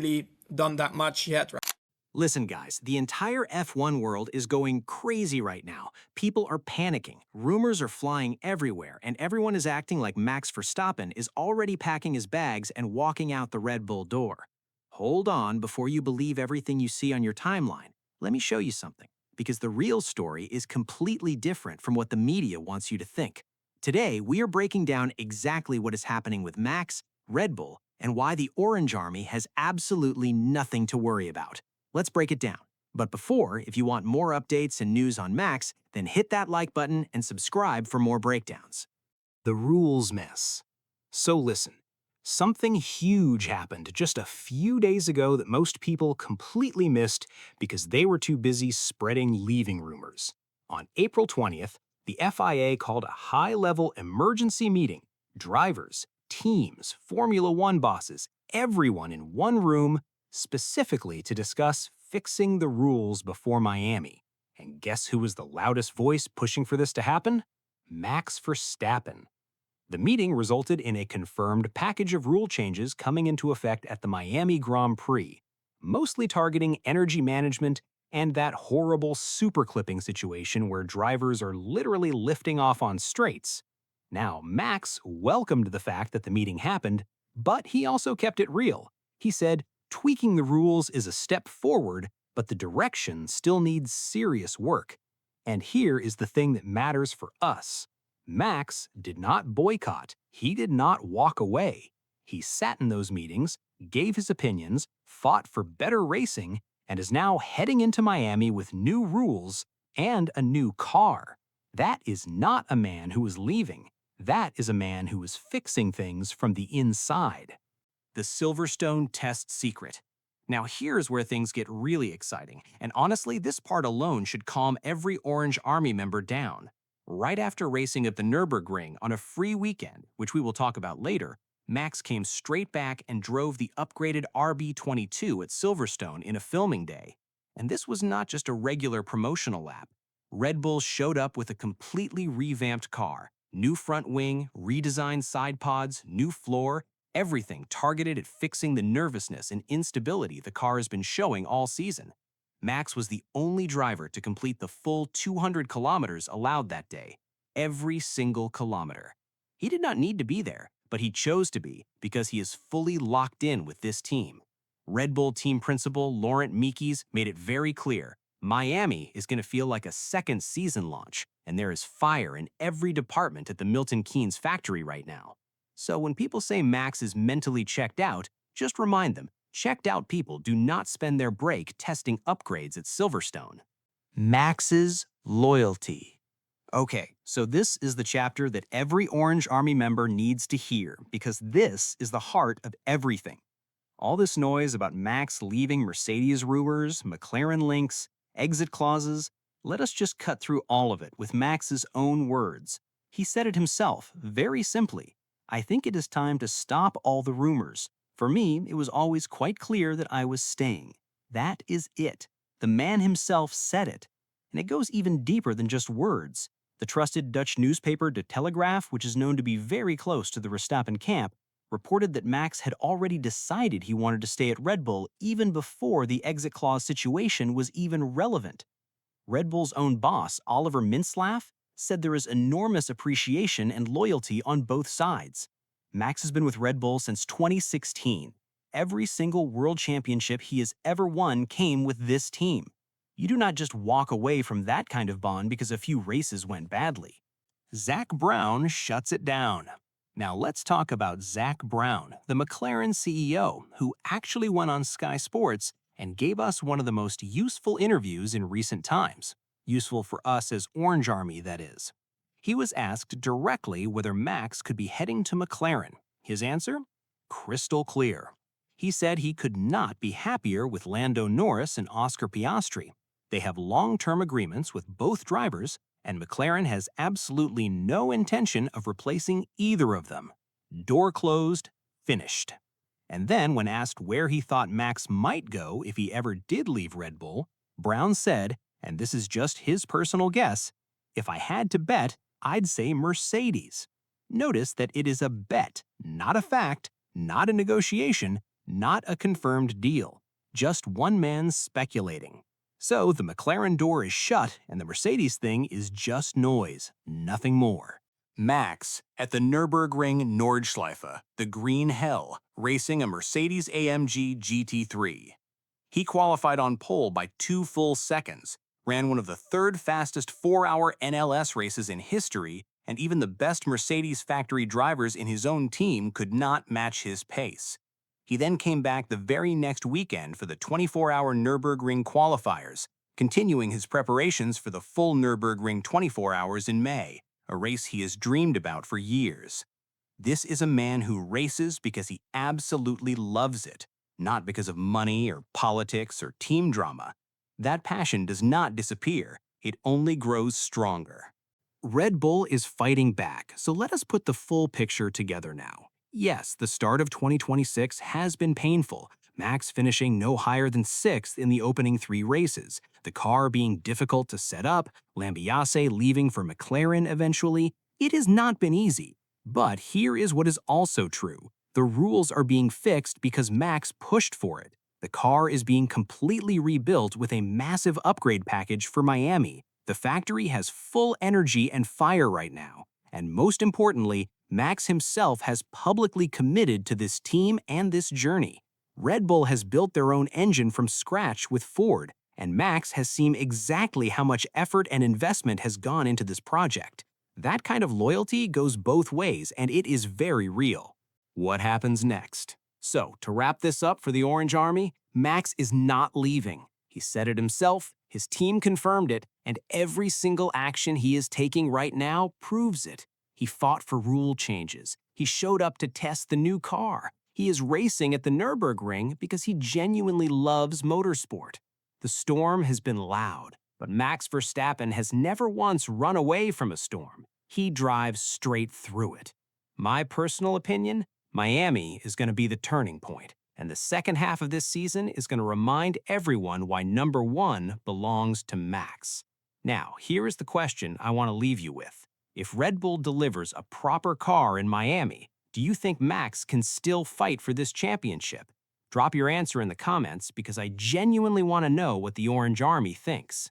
really done that much yet. Listen, guys, the entire F1 world is going crazy right now. People are panicking, rumors are flying everywhere, and everyone is acting like Max Verstappen is already packing his bags and walking out the Red Bull door. Hold on before you believe everything you see on your timeline. Let me show you something, because the real story is completely different from what the media wants you to think. Today, we are breaking down exactly what is happening with Max, Red Bull, and why the Orange Army has absolutely nothing to worry about. Let's break it down. But before, if you want more updates and news on Max, then hit that like button and subscribe for more breakdowns. The rules mess. So listen, something huge happened just a few days ago that most people completely missed because they were too busy spreading leaving rumors. On April 20th, the FIA called a high-level emergency meeting. Drivers, teams, Formula One bosses, everyone in one room, specifically to discuss fixing the rules before Miami. And guess who was the loudest voice pushing for this to happen? Max Verstappen. The meeting resulted in a confirmed package of rule changes coming into effect at the Miami Grand Prix, mostly targeting energy management and that horrible super clipping situation where drivers are literally lifting off on straights. Now, Max welcomed the fact that the meeting happened, but he also kept it real. He said, tweaking the rules is a step forward, but the direction still needs serious work. And here is the thing that matters for us. Max did not boycott. He did not walk away. He sat in those meetings, gave his opinions, fought for better racing, and is now heading into Miami with new rules and a new car. That is not a man who is leaving. That is a man who is fixing things from the inside. The Silverstone test secret. Now here's where things get really exciting, and honestly, this part alone should calm every Orange Army member down. Right after racing at the Nurburgring on a free weekend, which we will talk about later, Max came straight back and drove the upgraded RB22 at Silverstone in a filming day. And this was not just a regular promotional lap. Red Bull showed up with a completely revamped car, new front wing, redesigned side pods, new floor, everything targeted at fixing the nervousness and instability the car has been showing all season. Max was the only driver to complete the full 200 kilometers allowed that day, every single kilometer. He did not need to be there, but he chose to be because he is fully locked in with this team. Red Bull team principal Laurent Mekies made it very clear, Miami is going to feel like a second season launch, and there is fire in every department at the Milton Keynes factory right now. So when people say Max is mentally checked out, just remind them, checked out people do not spend their break testing upgrades at Silverstone. Max's loyalty. Okay, so this is the chapter that every Orange Army member needs to hear because this is the heart of everything. All this noise about Max leaving Mercedes rumors, McLaren links, exit clauses, let us just cut through all of it with Max's own words. He said it himself, very simply. I think it is time to stop all the rumors. For me, it was always quite clear that I was staying. That is it. The man himself said it. And it goes even deeper than just words. The trusted Dutch newspaper De Telegraaf, which is known to be very close to the Verstappen camp, reported that Max had already decided he wanted to stay at Red Bull even before the exit clause situation was even relevant. Red Bull's own boss, Oliver Mintzlaff, said there is enormous appreciation and loyalty on both sides. Max has been with Red Bull since 2016. Every single world championship he has ever won came with this team. You do not just walk away from that kind of bond because a few races went badly. Zak Brown shuts it down. Now let's talk about Zak Brown, the McLaren CEO, who actually went on Sky Sports and gave us one of the most useful interviews in recent times. Useful for us as Orange Army, that is. He was asked directly whether Max could be heading to McLaren. His answer? Crystal clear. He said he could not be happier with Lando Norris and Oscar Piastri. They have long-term agreements with both drivers, and McLaren has absolutely no intention of replacing either of them. Door closed, finished. And then, when asked where he thought Max might go if he ever did leave Red Bull, Brown said, and this is just his personal guess, if I had to bet, I'd say Mercedes. Notice that it is a bet, not a fact, not a negotiation, not a confirmed deal, just one man speculating. So the McLaren door is shut and the Mercedes thing is just noise, nothing more. Max, at the Nurburgring Nordschleife, the Green Hell, racing a Mercedes-AMG GT3. He qualified on pole by 2 full seconds, ran one of the third fastest 4-hour NLS races in history, and even the best Mercedes factory drivers in his own team could not match his pace. He then came back the very next weekend for the 24-hour Nürburgring qualifiers, continuing his preparations for the full Nürburgring 24 hours in May, a race he has dreamed about for years. This is a man who races because he absolutely loves it, not because of money or politics or team drama. That passion does not disappear, it only grows stronger. Red Bull is fighting back, so let us put the full picture together now. Yes, the start of 2026 has been painful, Max finishing no higher than 6th in the opening 3 races, the car being difficult to set up, Lambiase leaving for McLaren eventually. It has not been easy. But here is what is also true. The rules are being fixed because Max pushed for it. The car is being completely rebuilt with a massive upgrade package for Miami. The factory has full energy and fire right now. And most importantly, Max himself has publicly committed to this team and this journey. Red Bull has built their own engine from scratch with Ford, and Max has seen exactly how much effort and investment has gone into this project. That kind of loyalty goes both ways, and it is very real. What happens next? So, to wrap this up for the Orange Army, Max is not leaving. He said it himself, his team confirmed it, and every single action he is taking right now proves it. He fought for rule changes. He showed up to test the new car. He is racing at the Nürburgring because he genuinely loves motorsport. The storm has been loud, but Max Verstappen has never once run away from a storm. He drives straight through it. My personal opinion, Miami is going to be the turning point, and the second half of this season is going to remind everyone why number 1 belongs to Max. Now, here is the question I want to leave you with. If Red Bull delivers a proper car in Miami, do you think Max can still fight for this championship? Drop your answer in the comments because I genuinely want to know what the Orange Army thinks.